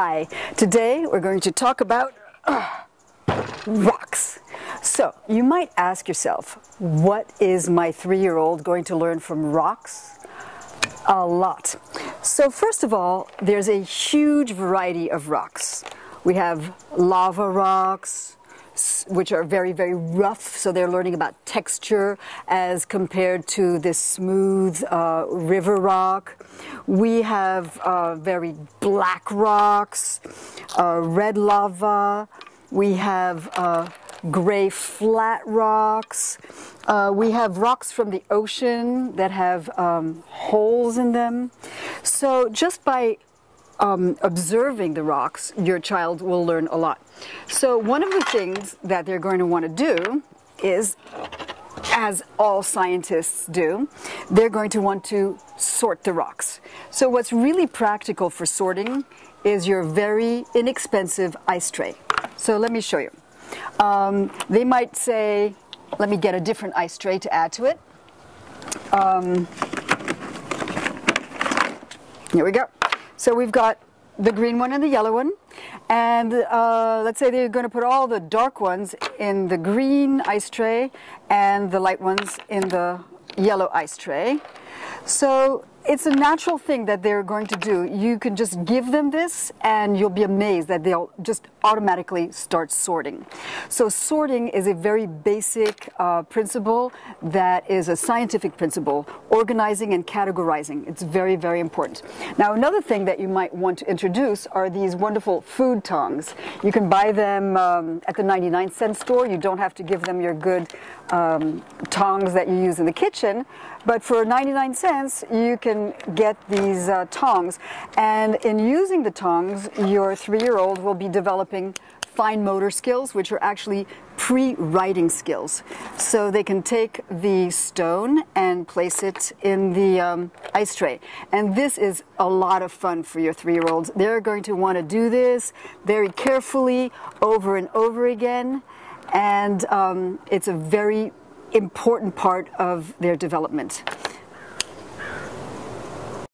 Hi, today we're going to talk about rocks. So you might ask yourself, what is my 3-year-old going to learn from rocks? A lot. So first of all, there's a huge variety of rocks. We have lava rocks, which are very, very rough, so they're learning about texture as compared to this smooth river rock. We have very black rocks, red lava. We have gray flat rocks. We have rocks from the ocean that have holes in them. So just by observing the rocks, your child will learn a lot. So one of the things that they're going to want to do is, as all scientists do, they're going to want to sort the rocks. So what's really practical for sorting is your very inexpensive ice tray. So let me show you. They might say, let me get a different ice tray to add to it. Here we go. So we've got the green one and the yellow one, and let's say they're going to put all the dark ones in the green ice tray and the light ones in the yellow ice tray. So it's a natural thing that they're going to do. You can just give them this and you'll be amazed that they'll just automatically start sorting. So sorting is a very basic principle that is a scientific principle, organizing and categorizing. It's very, very important. Now, another thing that you might want to introduce are these wonderful food tongs. You can buy them at the 99-cent store. You don't have to give them your good tongs that you use in the kitchen, but for 99 cents you can get these tongs, and in using the tongs your 3-year-old will be developing fine motor skills, which are actually pre-writing skills. So they can take the stone and place it in the ice tray, and this is a lot of fun for your 3-year-olds. They're going to want to do this very carefully over and over again, and it's a very important part of their development.